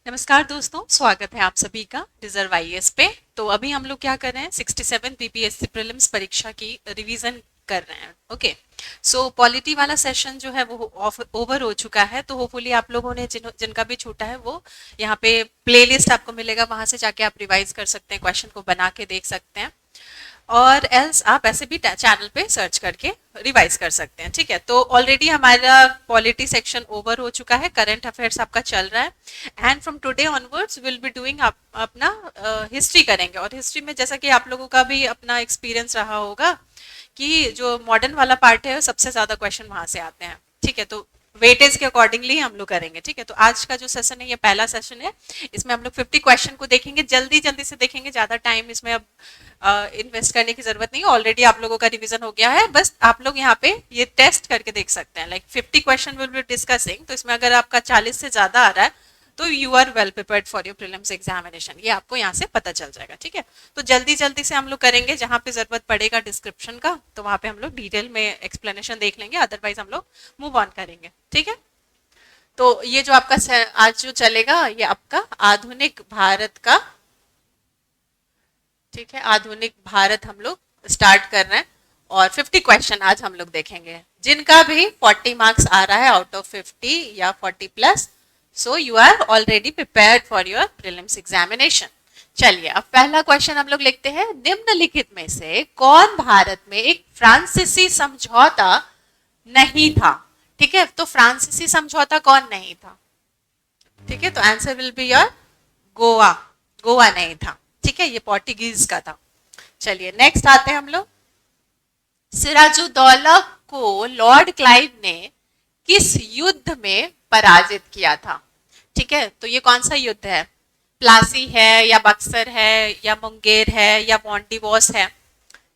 नमस्कार दोस्तों, स्वागत है आप सभी का डिजर्व आईएएस पे। तो अभी हम लोग क्या कर रहे हैं, 67 बीपीएससी प्रीलिम्स परीक्षा की रिवीजन कर रहे हैं। ओके, सो पॉलिटी वाला सेशन जो है वो ओवर हो चुका है। तो होपफुली आप लोगों ने जिनका भी छूटा है वो यहाँ पे प्लेलिस्ट आपको मिलेगा, वहां से जाके आप रिवाइज कर सकते हैं, क्वेश्चन को बना के देख सकते हैं। और एल्स आप ऐसे भी चैनल पे सर्च करके रिवाइज कर सकते हैं। ठीक है, तो ऑलरेडी हमारा पॉलिटी सेक्शन ओवर हो चुका है, करंट अफेयर्स आपका चल रहा है। And from today onwards will be doing अपना हिस्ट्री करेंगे। और हिस्ट्री में जैसा कि आप लोगों का भी अपना एक्सपीरियंस रहा होगा कि जो मॉडर्न वाला पार्ट है सबसे ज्यादा क्वेश्चन वहां से आते हैं। ठीक है, तो वेटेज के अकॉर्डिंगली हम लोग करेंगे। ठीक है, तो आज का जो सेशन है ये पहला सेशन है। इसमें हम लोग 50 क्वेश्चन को देखेंगे, जल्दी जल्दी से देखेंगे, ज्यादा टाइम इसमें अब इन्वेस्ट करने की जरूरत नहीं है। ऑलरेडी आप लोगों का रिवीजन हो गया है, बस आप लोग यहाँ पे ये टेस्ट करके देख सकते हैं। Like 50 question will be discussing, तो इसमें अगर आपका 40 से ज्यादा आ रहा है तो you are well prepared for your prelims examination, ये आपको यहाँ से पता चल जाएगा। ठीक है, तो जल्दी जल्दी से हम लोग करेंगे, जहाँ पे जरूरत पड़ेगा डिस्क्रिप्शन का तो वहां पे हम लोग डिटेल में एक्सप्लेनेशन देख लेंगे, अदरवाइज हम लोग मूव ऑन करेंगे। ठीक है, तो ये जो आपका आज जो चलेगा ये आपका आधुनिक भारत का, ठीक है, आधुनिक भारत हम लोग स्टार्ट कर रहे हैं। और 50 क्वेश्चन आज हम लोग देखेंगे, जिनका भी 40 मार्क्स आ रहा है आउट ऑफ 50 या 40 plus, so you are already prepared for your prelims examination. चलिए, अब पहला क्वेश्चन हम लोग लिखते हैं, निम्नलिखित में से कौन भारत में एक फ्रांसीसी समझौता नहीं था? ठीक है, तो फ्रांसीसी समझौता कौन नहीं था? ठीक है, तो answer will be your Goa. Goa नहीं था। ठीक है, ये पोर्टुगीज का था। चलिए नेक्स्ट आते हैं हम लोग, सिराजुद्दौला को लॉर्ड क्लाइव ने किस युद्ध में पराजित किया था? ठीक है, तो ये कौन सा युद्ध है? प्लासी है या बक्सर है या मुंगेर है या मॉन्टिवोस है?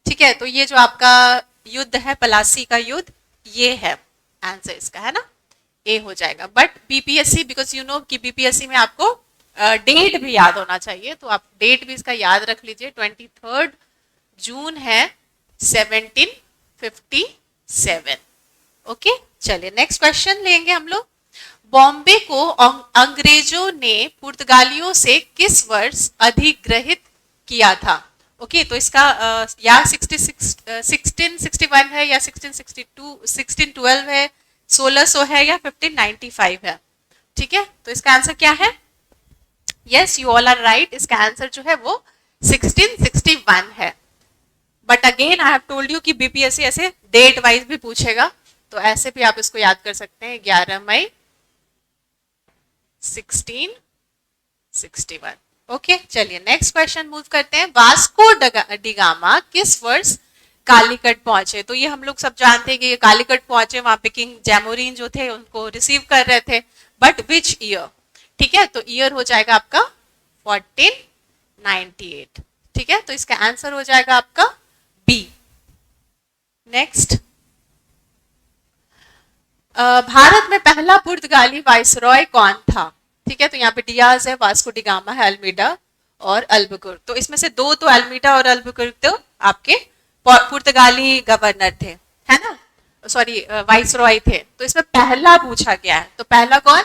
ठीक है, तो ये जो आपका युद्ध है, प्लासी का युद्ध, ये है आंसर इसका, है ना? ए हो जाएगा। But BPSC, because you know कि बीपीएससी में आपको डेट भी याद होना चाहिए, तो आप डेट भी इसका याद रख लीजिए, 23 जून है 1757। ओके, चलिए नेक्स्ट क्वेश्चन लेंगे हम लोग, बॉम्बे को अंग्रेजों ने पुर्तगालियों से किस वर्ष अधिग्रहित किया था? ओके, तो इसका या 1661 है या 1662, 1612 है, 1600 है या 1595 है? ठीक है, तो इसका आंसर क्या है? Yes, you all are right. इसका आंसर जो है वो 1661 है। But again I have told you कि बीपीएससी ऐसे डेट वाइज भी पूछेगा, तो ऐसे भी आप इसको याद कर सकते हैं, 11 मई 1661। ओके, चलिए नेक्स्ट क्वेश्चन मूव करते हैं, वास्को डिगामा किस वर्ष कालीकट पहुंचे? तो ये हम लोग सब जानते हैं कि ये कालीकट पहुंचे, वहां पे किंग जैमोरिन जो थे उनको रिसीव कर रहे थे, बट विच ईयर? ठीक है, तो ईयर हो जाएगा आपका 1498। ठीक है, तो इसका आंसर हो जाएगा आपका बी। नेक्स्ट, भारत में पहला पुर्तगाली वाइसरॉय कौन था? ठीक है, तो यहाँ पे डियाज है, वास्को डिगामा है, अल्मीडा और अल्बुकुर्क। तो इसमें से दो तो अल्मीडा और अल्बुकुर्क तो आपके पुर्तगाली गवर्नर थे, है ना? सॉरी, वाइसरॉय थे। तो इसमें पहला पूछा गया है, तो पहला कौन?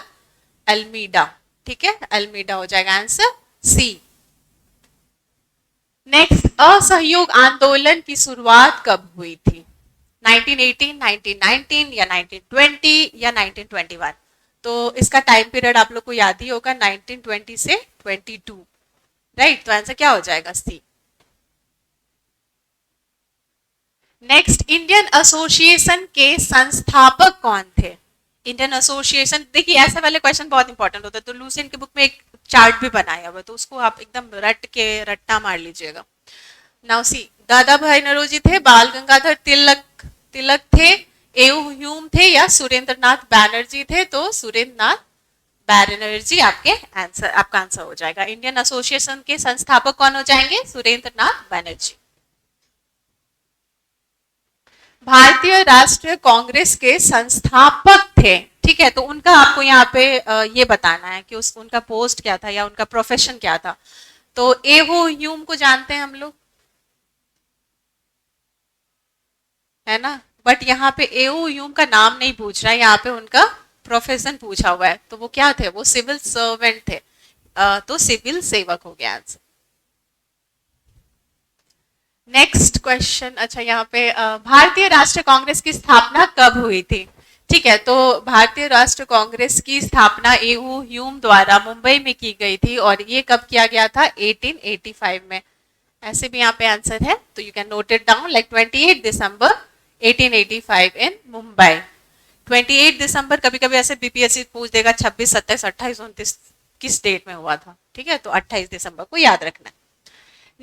अल्मीडा। ठीक है, अल्मीडा हो जाएगा आंसर सी। नेक्स्ट, असहयोग आंदोलन की शुरुआत कब हुई थी? 1918, 1919 या 1920 या 1921? तो इसका टाइम पीरियड आप लोग को याद ही होगा, 1920 से 22। राइट, तो आंसर क्या हो जाएगा? सी। नेक्स्ट, इंडियन एसोसिएशन के संस्थापक कौन थे? इंडियन एसोसिएशन, देखिए ऐसे वाले क्वेश्चन बहुत इंपॉर्टेंट होता है, तो लूसेंट के बुक में एक चार्ट भी बनाया हुआ है, तो उसको आप एकदम रट्टा मार लीजिएगा। नाउ सी, दादा भाई नौरोजी थे, बाल गंगाधर तिलक तिलक थे, एयू ह्यूम थे या सुरेंद्र नाथ बैनर्जी थे? तो सुरेंद्र नाथ बैनर्जी आपका आंसर हो जाएगा। इंडियन एसोसिएशन के संस्थापक कौन हो जाएंगे? सुरेंद्र नाथ बैनर्जी। भारतीय राष्ट्रीय कांग्रेस के संस्थापक थे, ठीक है, तो उनका आपको यहाँ पे ये बताना है कि उनका पोस्ट क्या था या उनका प्रोफेशन क्या था। तो एवो ह्यूम को जानते हैं हम लोग, है ना? बट यहाँ पे एओ ह्यूम का नाम नहीं पूछ रहा है, यहाँ पे उनका प्रोफेशन पूछा हुआ है। तो वो क्या थे? वो सिविल सर्वेंट थे। तो सिविल सेवक हो गया आंसर। नेक्स्ट क्वेश्चन, अच्छा यहाँ पे भारतीय राष्ट्रीय कांग्रेस की स्थापना कब हुई थी? ठीक है, तो भारतीय राष्ट्रीय कांग्रेस की स्थापना एहू ह्यूम द्वारा मुंबई में की गई थी और ये कब किया गया था? 1885 में। ऐसे भी यहाँ पे आंसर है, तो you can note it down like 28 दिसंबर 1885 इन मुंबई। 28 दिसंबर, कभी कभी ऐसे बीपीएससी पूछ देगा 26, 27, 28, 29 किस डेट में हुआ था, ठीक है, तो 28 दिसंबर को याद रखना है।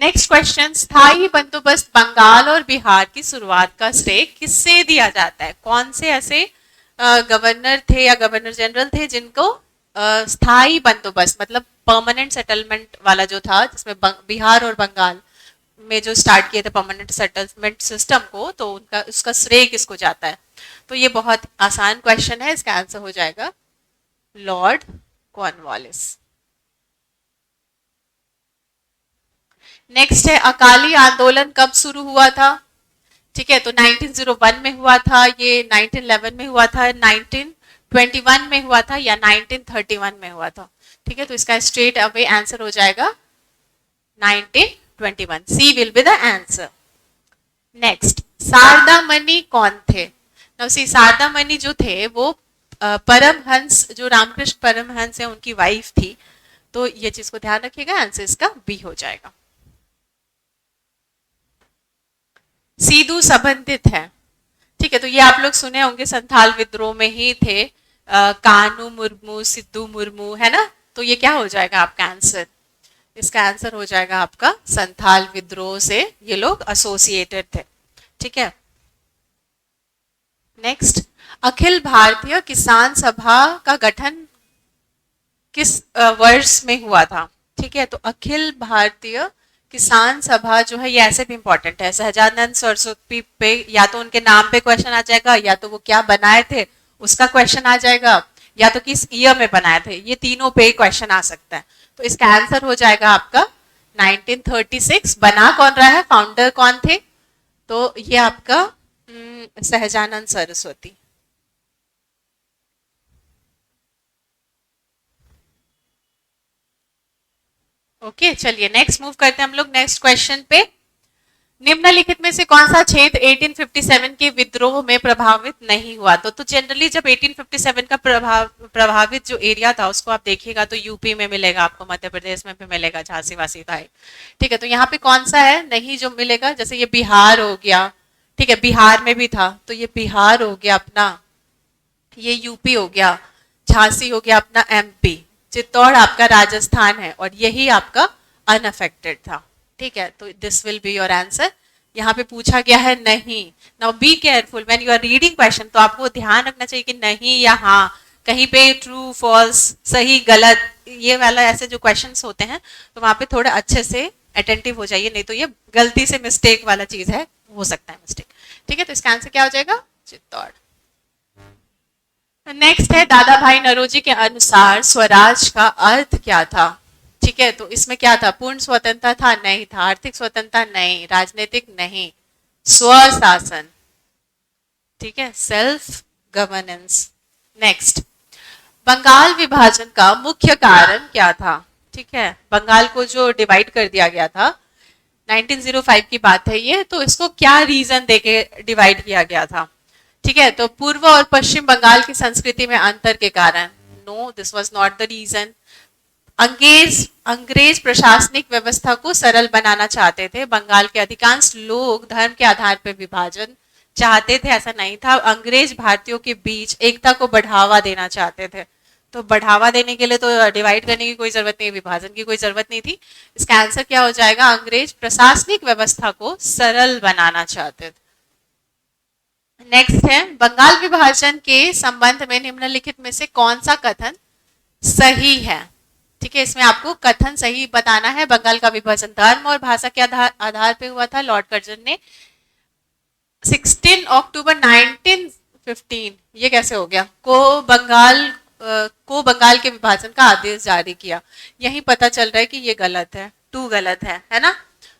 नेक्स्ट क्वेश्चन, स्थायी बंदोबस्त बंगाल और बिहार की शुरुआत का श्रेय किससे दिया जाता है? कौन से ऐसे गवर्नर थे या गवर्नर जनरल थे जिनको स्थायी बंदोबस्त मतलब परमानेंट सेटलमेंट वाला जो था, जिसमें बिहार और बंगाल में जो स्टार्ट किए थे परमानेंट सेटलमेंट सिस्टम को, तो उनका उसका श्रेय किसको जाता है? तो ये बहुत आसान क्वेश्चन है, इसका आंसर हो जाएगा लॉर्ड कॉर्नवालिस। नेक्स्ट है, अकाली आंदोलन कब शुरू हुआ था? ठीक है, तो 1901 में हुआ था, ये 1911 में हुआ था, 1921 में हुआ था या 1931 में हुआ था? ठीक है, तो इसका स्ट्रेट अवे आंसर हो जाएगा 1921। C will be the answer. Next, Sharda Mani कौन थे? नाउ सी, शारदा मणि जो थे वो परमहंस, जो रामकृष्ण परमहंस है उनकी वाइफ थी, तो ये चीज को ध्यान रखिएगा, आंसर इसका बी हो जाएगा। सीधू संबंधित है, ठीक है, तो ये आप लोग सुने होंगे, संथाल विद्रोह में ही थे, कानू मुर्मू, सिद्धू मुर्मू, है ना, तो ये क्या हो जाएगा आपका आंसर? इसका आंसर हो जाएगा आपका संथाल विद्रोह से ये लोग एसोसिएटेड थे, ठीक है। नेक्स्ट, अखिल भारतीय किसान सभा का गठन किस वर्ष में हुआ था? ठीक है, तो अखिल भारतीय किसान सभा जो है ये ऐसे भी इंपॉर्टेंट है, सहजानंद सरस्वती पे या तो उनके नाम पे क्वेश्चन आ जाएगा, या तो वो क्या बनाए थे उसका क्वेश्चन आ जाएगा, या तो किस ईयर में बनाए थे, ये तीनों पे क्वेश्चन आ सकता है। तो इसका आंसर हो जाएगा आपका 1936। बना कौन रहा है, फाउंडर कौन थे? तो ये आपका सहजानंद सरस्वती। ओके, चलिए नेक्स्ट मूव करते हैं हम लोग नेक्स्ट क्वेश्चन पे। निम्नलिखित में से कौन सा क्षेत्र 1857 के विद्रोह में प्रभावित नहीं हुआ? तो जनरली जब 1857 का प्रभावित जो एरिया था उसको आप देखिएगा तो यूपी में मिलेगा आपको, मध्य प्रदेश में भी मिलेगा, झांसी वासी था, ठीक है, तो यहाँ पे कौन सा है नहीं जो मिलेगा? जैसे ये बिहार हो गया, ठीक है, बिहार में भी था, तो ये बिहार हो गया अपना, ये यूपी हो गया, झांसी हो गया अपना एमपी, चित्तौड़ आपका राजस्थान है, और यही आपका अनअफेक्टेड था, ठीक है, तो this will be your answer. यहाँ पे पूछा गया है नहीं। Now be careful when you are reading question, तो आपको ध्यान रखना चाहिए कि नहीं या हाँ, कहीं पे ट्रू फॉल्स, सही गलत, ये वाला ऐसे जो क्वेश्चंस होते हैं तो वहां पे थोड़े अच्छे से अटेंटिव हो जाइए, नहीं तो ये गलती से मिस्टेक वाला चीज है, हो सकता है मिस्टेक, ठीक है, तो इसका आंसर क्या हो जाएगा? चित्तौड़। नेक्स्ट है, दादा भाई नौरोजी के अनुसार स्वराज का अर्थ क्या था? ठीक है, तो इसमें क्या था? पूर्ण स्वतंत्रता था? नहीं था। आर्थिक स्वतंत्रता? नहीं। राजनीतिक? नहीं। स्वशासन, ठीक है, सेल्फ गवर्नेंस। नेक्स्ट, बंगाल विभाजन का मुख्य कारण क्या था? ठीक है, बंगाल को जो डिवाइड कर दिया गया था, 1905 की बात है ये, तो इसको क्या रीजन देके डिवाइड किया गया था? ठीक है, तो पूर्व और पश्चिम बंगाल की संस्कृति में अंतर के कारण। No, this was not the reason. अंग्रेज प्रशासनिक व्यवस्था को सरल बनाना चाहते थे। बंगाल के अधिकांश लोग धर्म के आधार पर विभाजन चाहते थे, ऐसा नहीं था। अंग्रेज भारतीयों के बीच एकता को बढ़ावा देना चाहते थे, तो बढ़ावा देने के लिए तो डिवाइड करने की कोई जरूरत नहीं, विभाजन की कोई जरूरत नहीं थी। इसका आंसर क्या हो जाएगा? अंग्रेज प्रशासनिक व्यवस्था को सरल बनाना चाहते थे। नेक्स्ट है, बंगाल विभाजन के संबंध में निम्नलिखित में से कौन सा कथन सही है? ठीक है, इसमें आपको कथन सही बताना है। बंगाल का विभाजन धर्म और भाषा के आधार पे हुआ था। लॉर्ड कर्जन ने 16 अक्टूबर 1915, ये कैसे हो गया, को बंगाल के विभाजन का आदेश जारी किया। यही पता चल रहा है कि ये गलत है, टू गलत है ना?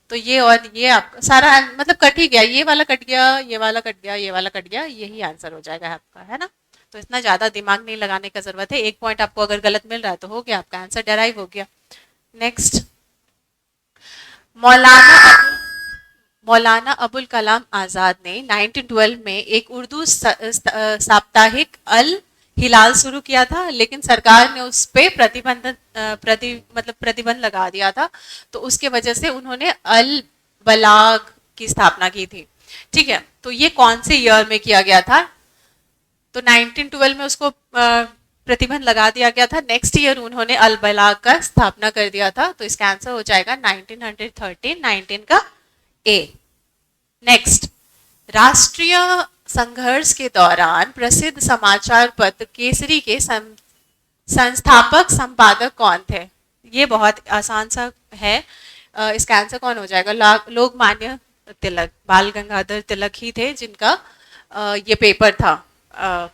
तो ये और ये आपका सारा मतलब कट ही गया, ये वाला कट गया, ये वाला कट गया, ये वाला कट गया, यही आंसर हो जाएगा आपका, है ना? तो इतना ज़्यादा दिमाग नहीं लगाने का ज़रूरत है, एक पॉइंट आपको अगर गलत मिल रहा है तो हो गया, आपका आंसर डेराइव हो गया। नेक्स्ट, मौलाना मौलाना अबुल कलाम आज़ाद ने 1912 में एक उर्दू साप्ताहिक अल हिलाल शुरू किया था, लेकिन सरकार ने उस पे प्रतिबंध लगा दिया था, तो उसके वजह से उन्होंने अल बलाग की स्थापना की थी। ठीक है, तो ये कौन से ईयर में किया गया था? तो 1912 में उसको प्रतिबंध लगा दिया गया था, नेक्स्ट ईयर उन्होंने अल बलाग का स्थापना कर दिया था, तो इसका आंसर हो जाएगा 1913, 19 का ए। नेक्स्ट, राष्ट्रीय संघर्ष के दौरान प्रसिद्ध समाचार पत्र केसरी के संस्थापक संपादक कौन थे? ये बहुत आसान सा है, इसका आंसर कौन हो जाएगा? लोकमान्य तिलक, बाल गंगाधर तिलक ही थे जिनका ये पेपर था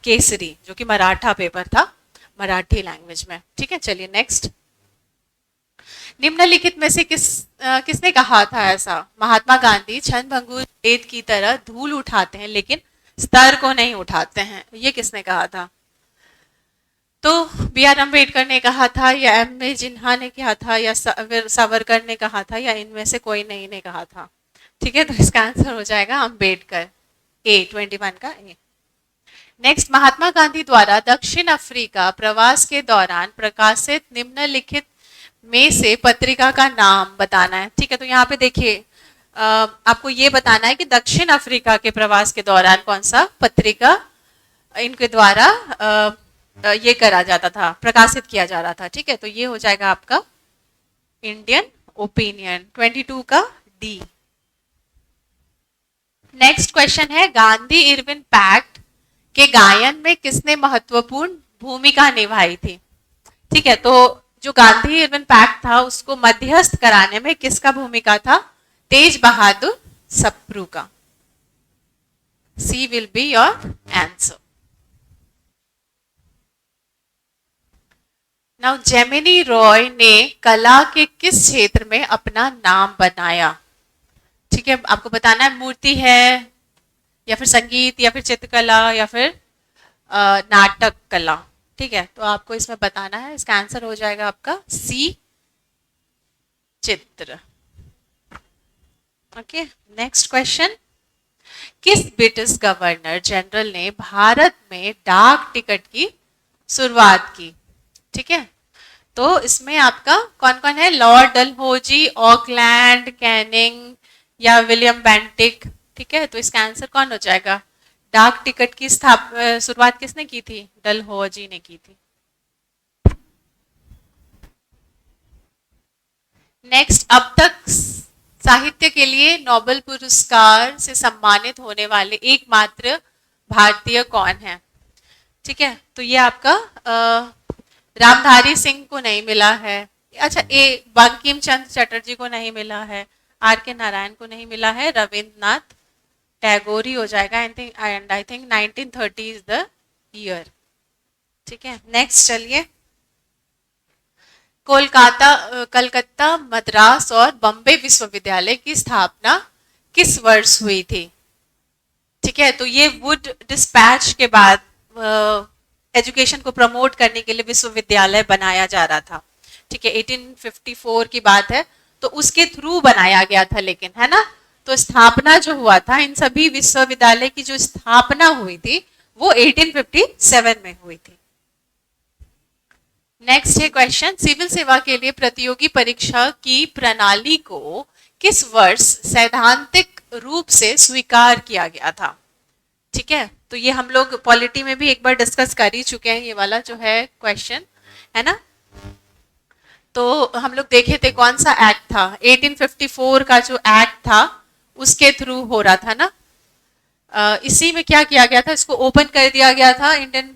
केसरी, जो कि मराठा पेपर था, मराठी लैंग्वेज में। ठीक है, चलिए नेक्स्ट, निम्नलिखित में से किसने कहा था ऐसा? महात्मा गांधी क्षणभंगुर रेत की तरह धूल उठाते हैं लेकिन स्तर को नहीं उठाते हैं, ये किसने कहा था? तो बी आर अम्बेडकर ने कहा था, या एम ए जिन्ना ने कहा था, या सावरकर ने कहा था, या इनमें से कोई नहीं ने कहा था? ठीक है, तो इसका आंसर हो जाएगा अम्बेडकर, ए 21 का ए। नेक्स्ट, महात्मा गांधी द्वारा दक्षिण अफ्रीका प्रवास के दौरान प्रकाशित निम्नलिखित में से पत्रिका का नाम बताना है। ठीक है, तो यहाँ पे देखिए आपको ये बताना है कि दक्षिण अफ्रीका के प्रवास के दौरान कौन सा पत्रिका इनके द्वारा ये करा जाता था, प्रकाशित किया जा रहा था। ठीक है, तो ये हो जाएगा आपका इंडियन ओपिनियन, 22 का डी। नेक्स्ट क्वेश्चन है, गांधी इरविन पैक्ट के गायन में किसने महत्वपूर्ण भूमिका निभाई थी? ठीक है, तो जो गांधी इरविन पैक्ट था उसको मध्यस्थ कराने में किसका भूमिका था? तेज बहादुर सप्रू का। C will be your answer. Now, Jamini Roy ने कला के किस क्षेत्र में अपना नाम बनाया? ठीक है, आपको बताना है, मूर्ति है या फिर संगीत या फिर चित्रकला या फिर नाटक कला। ठीक है, तो आपको इसमें बताना है, इसका आंसर हो जाएगा आपका सी, चित्र। ओके, नेक्स्ट क्वेश्चन, किस ब्रिटिश गवर्नर जनरल ने भारत में डाक टिकट की शुरुआत की? ठीक है, तो इसमें आपका कौन कौन है? लॉर्ड डलहौजी, ऑकलैंड, कैनिंग या विलियम बेंटिक। ठीक है, तो इसका आंसर कौन हो जाएगा? डाक टिकट की शुरुआत किसने की थी? डलहौजी ने की थी। नेक्स्ट, अब तक साहित्य के लिए नोबेल पुरस्कार से सम्मानित होने वाले एकमात्र भारतीय कौन है? ठीक है, तो ये आपका रामधारी सिंह को नहीं मिला है, अच्छा, ए बंकिम चंद्र चटर्जी को नहीं मिला है, आर के नारायण को नहीं मिला है, रविंद्रनाथ टैगोर ही हो जाएगा, and I think 1930 is the year. ठीक है, नेक्स्ट चलिए, कलकत्ता, मद्रास और बम्बे विश्वविद्यालय की स्थापना किस वर्ष हुई थी? ठीक है, तो ये वुड डिस्पैच के बाद एजुकेशन को प्रमोट करने के लिए विश्वविद्यालय बनाया जा रहा था। ठीक है, 1854 की बात है, तो उसके थ्रू बनाया गया था, लेकिन है ना, तो स्थापना जो हुआ था, इन सभी विश्वविद्यालय की जो स्थापना हुई थी वो 1857 में हुई थी। नेक्स्ट है क्वेश्चन, सिविल सेवा के लिए प्रतियोगी परीक्षा की प्रणाली को किस वर्ष सैद्धांतिक रूप से स्वीकार किया गया था? ठीक है, तो ये हम लोग पॉलिटी में भी एक बार डिस्कस कर ही चुके हैं, ये वाला जो है क्वेश्चन, है ना। तो हम लोग देखे थे कौन सा एक्ट था, 1854 का जो एक्ट था उसके थ्रू हो रहा था ना। इसी में क्या किया गया था, इसको ओपन कर दिया गया था, इंडियन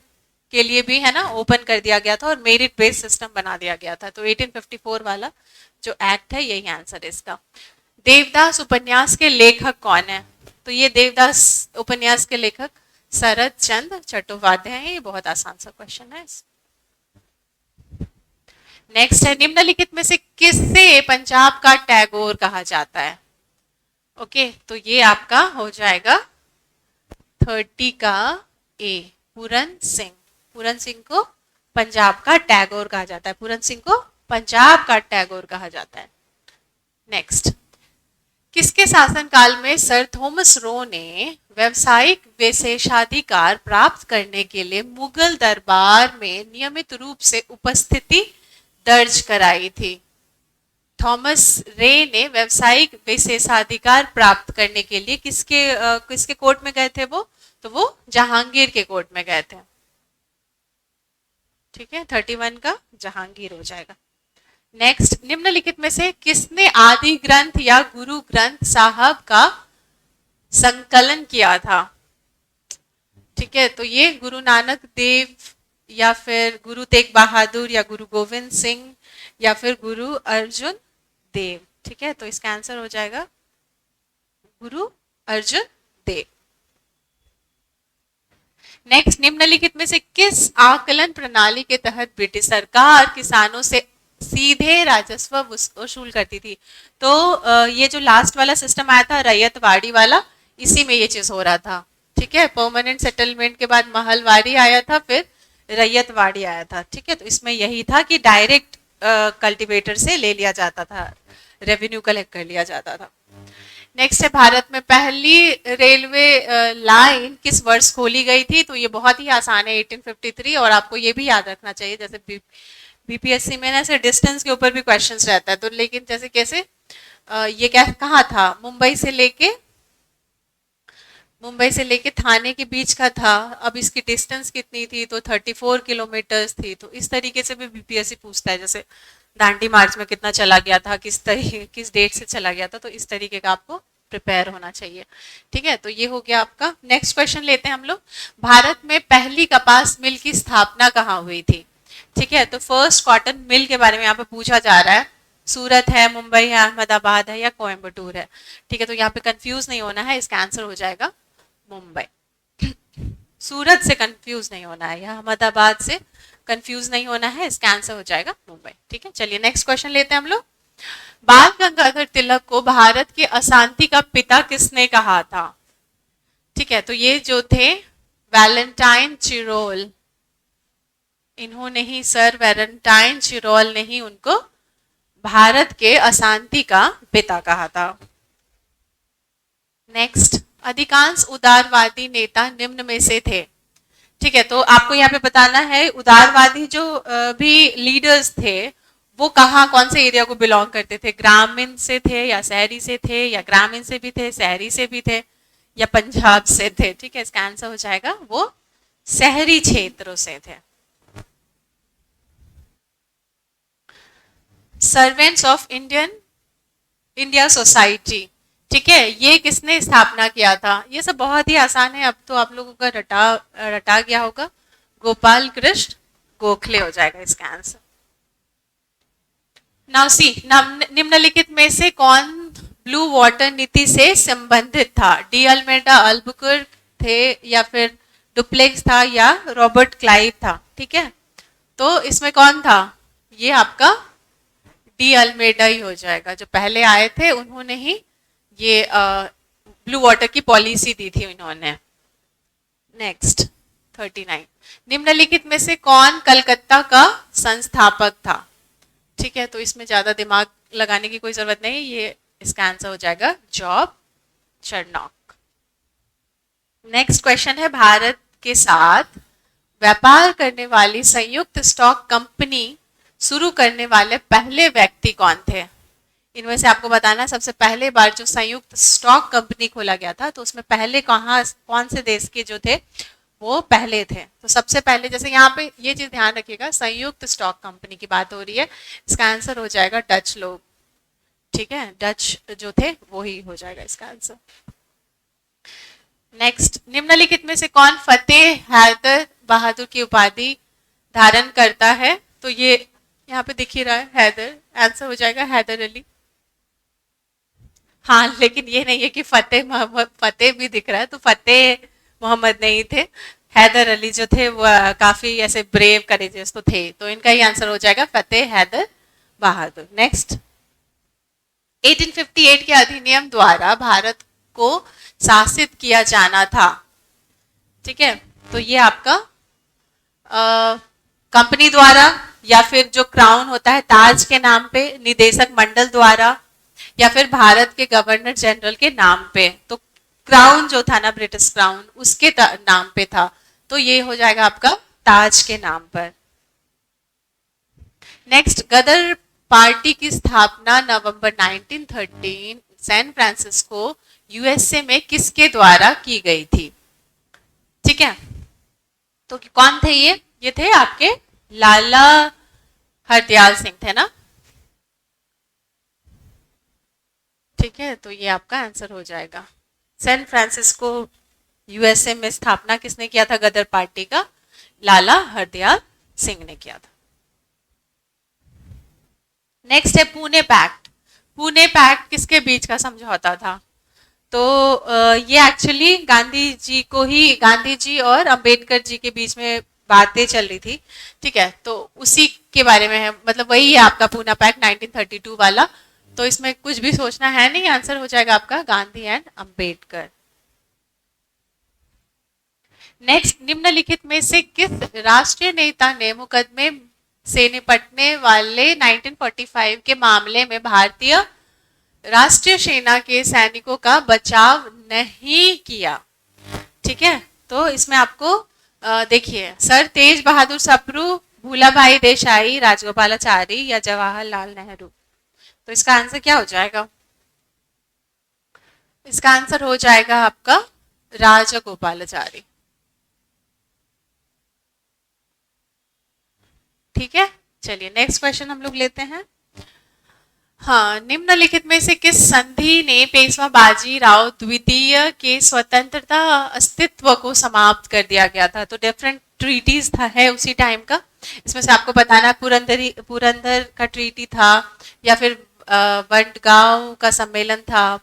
के लिए भी, है ना, ओपन कर दिया गया था और मेरिट बेस्ड सिस्टम बना दिया गया था। तो 1854 वाला जो एक्ट है यही आंसर है इसका। देवदास उपन्यास के लेखक कौन है? तो ये देवदास उपन्यास के लेखक शरद चंद्र चट्टोपाध्याय हैं। ये बहुत आसान सा क्वेश्चन है। नेक्स्ट है, निम्नलिखित में से किससे पंजाब का टैगोर कहा जाता है? ओके, तो ये आपका हो जाएगा 30 का ए, पूरन सिंह। पूरन सिंह को पंजाब का टैगोर कहा जाता है। पूरन सिंह को पंजाब का टैगोर कहा जाता है। नेक्स्ट, किसके शासनकाल में सर थॉमस रो ने व्यावसायिक विशेषाधिकार प्राप्त करने के लिए मुगल दरबार में नियमित रूप से उपस्थिति दर्ज कराई थी? थॉमस रे ने व्यावसायिक विशेषाधिकार प्राप्त करने के लिए किसके कोर्ट में गए थे वो? तो वो जहांगीर के कोर्ट में गए थे। ठीक है, 31 का जहांगीर हो जाएगा। नेक्स्ट, निम्नलिखित में से किसने आदि ग्रंथ या गुरु ग्रंथ साहब का संकलन किया था? ठीक है, तो ये गुरु नानक देव या फिर गुरु तेग बहादुर या गुरु गोविंद सिंह या फिर गुरु अर्जुन देव। ठीक है, तो इसका आंसर हो जाएगा गुरु अर्जुन देव। नेक्स्ट, निम्नलिखित में से किस आकलन प्रणाली के तहत ब्रिटिश सरकार किसानों से सीधे राजस्व वसूल करती थी? तो ये जो लास्ट वाला सिस्टम आया था रैयतवाड़ी वाला, इसी में ये चीज हो रहा था। ठीक है, परमानेंट सेटलमेंट के बाद महलवाड़ी आया था, फिर रैयतवाड़ी आया था। ठीक है, तो इसमें यही था कि डायरेक्ट कल्टीवेटर से ले लिया जाता था, रेवेन्यू कलेक्ट कर लिया जाता था। नेक्स्ट है, भारत में पहली रेलवे लाइन किस वर्ष खोली गई थी? तो ये बहुत ही आसान है, 1853। और आपको ये भी याद रखना चाहिए, जैसे बीपीएससी में ना ऐसे डिस्टेंस के ऊपर भी क्वेश्चंस रहता है, तो लेकिन जैसे कैसे ये क्या कहाँ था? मुंबई से लेके थाने के बीच का था। अब इसकी डिस्टेंस कितनी थी? तो 34 किलोमीटर्स थी। तो इस तरीके से भी बीपीएससी पूछता है, जैसे दांडी मार्च में कितना चला गया था, किस डेट से चला गया था, तो इस तरीके का आपको प्रिपेयर होना चाहिए। ठीक है, तो ये हो गया आपका। नेक्स्ट क्वेश्चन लेते हैं हम लोग, भारत में पहली कपास मिल की स्थापना कहाँ हुई थी? ठीक है, तो फर्स्ट कॉटन मिल के बारे में यहाँ पे पूछा जा रहा है। सूरत है, मुंबई है, अहमदाबाद है या कोयम्बटूर है? ठीक है, तो यहाँ पे कंफ्यूज नहीं होना है, इसका आंसर हो जाएगा मुंबई। सूरत से कंफ्यूज नहीं होना है या अहमदाबाद से कंफ्यूज नहीं होना है, इसका आंसर हो जाएगा मुंबई। ठीक है, चलिए नेक्स्ट क्वेश्चन लेते हैं हम लोग। बाल गंगाधर तिलक को भारत के अशांति का पिता किसने कहा था? ठीक है, तो ये जो थे वैलेंटाइन चिरोल, इन्होंने ही, सर वैलेंटाइन चिरोल ने ही उनको भारत के अशांति का पिता कहा था। नेक्स्ट, अधिकांश उदारवादी नेता निम्न में से थे। ठीक है, तो आपको यहाँ पे बताना है उदारवादी जो भी लीडर्स थे वो कहाँ, कौन से एरिया को बिलोंग करते थे? ग्रामीण से थे या शहरी से थे या ग्रामीण से भी थे, शहरी से भी थे या पंजाब से थे? ठीक है, इसका आंसर हो जाएगा वो शहरी क्षेत्रों से थे। सर्वेंट्स ऑफ इंडिया सोसाइटी, ठीक है, ये किसने स्थापना किया था? ये सब बहुत ही आसान है, अब तो आप लोगों का रटा गया होगा। गोपाल कृष्ण गोखले हो जाएगा इसका आंसर। नाउ सी, निम्नलिखित में से कौन ब्लू वाटर नीति से संबंधित था? डी अल्मेडा अल्बुकर्क थे या फिर डुप्लेक्स था या रॉबर्ट क्लाइव था? ठीक है, तो इसमें कौन था? ये आपका डी अल्मेडा ही हो जाएगा, जो पहले आए थे उन्होंने ही ये ब्लू वाटर की पॉलिसी दी थी इन्होंने। नेक्स्ट 39, निम्नलिखित में से कौन कलकत्ता का संस्थापक था? ठीक है, तो इसमें ज्यादा दिमाग लगाने की कोई जरूरत नहीं, ये इसका आंसर हो जाएगा जॉब चरनॉक। नेक्स्ट क्वेश्चन है, भारत के साथ व्यापार करने वाली संयुक्त स्टॉक कंपनी शुरू करने वाले पहले व्यक्ति कौन थे? इनमें से आपको बताना, सबसे पहले बार जो संयुक्त स्टॉक कंपनी खोला गया था तो उसमें पहले कौन से देश के जो थे वो पहले थे? तो सबसे पहले, जैसे यहाँ पे ये चीज ध्यान रखिएगा, संयुक्त स्टॉक कंपनी की बात हो रही है, इसका आंसर हो जाएगा डच लोग। ठीक है, डच जो थे वो ही हो जाएगा इसका आंसर। नेक्स्ट, निम्नलिखित में से कौन फतेह हैदर बहादुर की उपाधि धारण करता है? तो ये यहाँ पे दिख ही रहा है हैदर, आंसर हो जाएगा हैदर अली। हाँ, लेकिन ये नहीं है कि फतेह भी दिख रहा है, तो फतेह मोहम्मद नहीं थे, हैदर अली जो थे वो काफी ऐसे ब्रेव करेजियस तो थे, तो इनका ही आंसर हो जाएगा फतेह हैदर बहादुर। नेक्स्ट, 1858 के अधिनियम द्वारा भारत को शासित किया जाना था। ठीक है, तो ये आपका कंपनी द्वारा या फिर जो क्राउन होता है ताज के नाम पे, निदेशक मंडल द्वारा, या फिर भारत के गवर्नर जनरल के नाम पे। तो क्राउन जो था ना, ब्रिटिश क्राउन, उसके नाम पे था, तो ये हो जाएगा आपका ताज के नाम पर। नेक्स्ट, गदर पार्टी की स्थापना नवंबर 1913 सैन फ्रांसिस्को यूएसए में किसके द्वारा की गई थी? ठीक है, तो कौन थे ये थे आपके लाला हरदयाल सिंह थे ना। ठीक है, तो ये आपका आंसर हो जाएगा। सैन फ्रांसिस्को यूएसए में स्थापना किसने किया था गदर पार्टी का? लाला हरदयाल सिंह ने किया था। नेक्स्ट है पुणे पैक्ट। पुणे पैक्ट किसके बीच का समझौता था? तो ये एक्चुअली गांधी जी और अंबेडकर जी के बीच में बातें चल रही थी। ठीक है, तो उसी के बारे में है, मतलब वही है आपका पुणे पैक्ट 1932 वाला। तो इसमें कुछ भी सोचना है नहीं, आंसर हो जाएगा आपका गांधी एंड अंबेडकर। नेक्स्ट, निम्नलिखित में से किस राष्ट्रीय नेता ने मुकदमे से निपटने वाले 1945 के मामले में भारतीय राष्ट्रीय सेना के सैनिकों का बचाव नहीं किया? ठीक है, तो इसमें आपको देखिए, सर तेज बहादुर सप्रू, भूलाभाई देसाई, राजगोपालाचारी या जवाहरलाल नेहरू। तो इसका आंसर क्या हो जाएगा? इसका आंसर हो जाएगा आपका राजगोपालाचारी। ठीक है, चलिए नेक्स्ट क्वेश्चन हम लोग लेते हैं। हाँ, निम्नलिखित में से किस संधि ने पेशवा बाजीराव द्वितीय के स्वतंत्रता अस्तित्व को समाप्त कर दिया गया था? तो डिफरेंट ट्रीटीज था है उसी टाइम का। इसमें से आपको बताना, पुरंदर का ट्रीटी था, या फिर वडगांव का सम्मेलन था,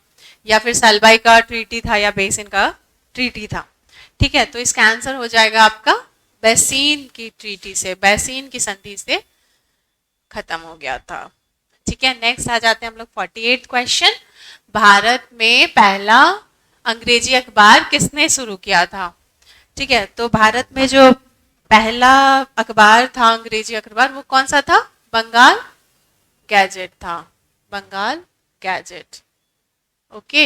या फिर सलबाई का ट्रीटी था, या बेसिन का ट्रीटी था। ठीक है, तो इसका आंसर हो जाएगा आपका बेसिन की ट्रीटी से, बेसिन की संधि से खत्म हो गया था। ठीक है, नेक्स्ट आ जाते हैं हम लोग 48 क्वेश्चन। भारत में पहला अंग्रेजी अखबार किसने शुरू किया था? ठीक है, तो भारत में जो पहला अखबार था अंग्रेजी अखबार, वो कौन सा था? बंगाल गैजेट था, Bengal gazette. Okay,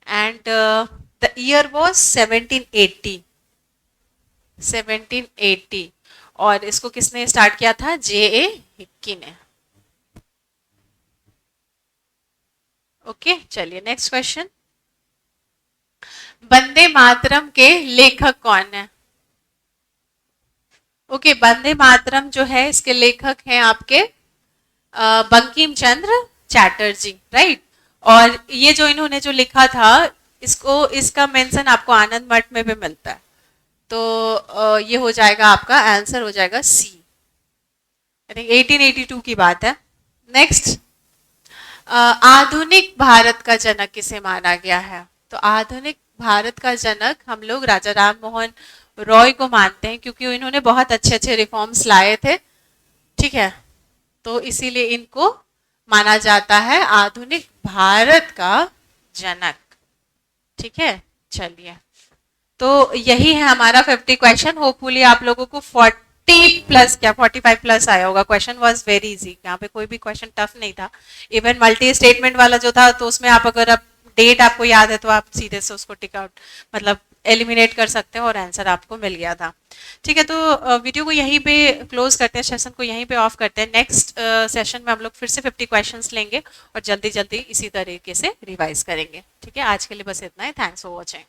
and the year was 1780। और इसको किसने स्टार्ट किया था? जे.ए. हिक्की ने। ओके, चलिए नेक्स्ट क्वेश्चन। वंदे मातरम के लेखक कौन है? ओके, वंदे मातरम जो है इसके लेखक हैं आपके बंकिम चंद्र चैटर्जी, राइट। और ये जो इन्होंने जो लिखा था, इसका मेंशन आपको आनंद मठ में भी मिलता है। तो ये हो जाएगा आपका आंसर हो जाएगा सी। आई थिंक 1882 की बात है। नेक्स्ट, आधुनिक भारत का जनक किसे माना गया है? तो आधुनिक भारत का जनक हम लोग राजा राम मोहन रॉय को मानते हैं, क्योंकि इन्होंने बहुत अच्छे अच्छे रिफॉर्म्स लाए थे। ठीक है, तो इसीलिए इनको माना जाता है आधुनिक भारत का जनक। ठीक है, चलिए, तो यही है हमारा 50 क्वेश्चन। होपफुली आप लोगों को 40 प्लस क्या 45 प्लस आया होगा। क्वेश्चन वाज वेरी इजी, यहाँ पे कोई भी क्वेश्चन टफ नहीं था। इवन मल्टी स्टेटमेंट वाला जो था, तो उसमें आप अगर डेट आपको याद है तो आप सीधे से उसको टिक आउट मतलब एलिमिनेट कर सकते हैं और आंसर आपको मिल गया था। ठीक है, तो वीडियो को यहीं पे क्लोज करते हैं, सेशन को यहीं पे ऑफ करते हैं। नेक्स्ट सेशन में हम लोग फिर से 50 क्वेश्चंस लेंगे और जल्दी जल्दी इसी तरीके से रिवाइज करेंगे। ठीक है, आज के लिए बस इतना ही। Thanks for watching.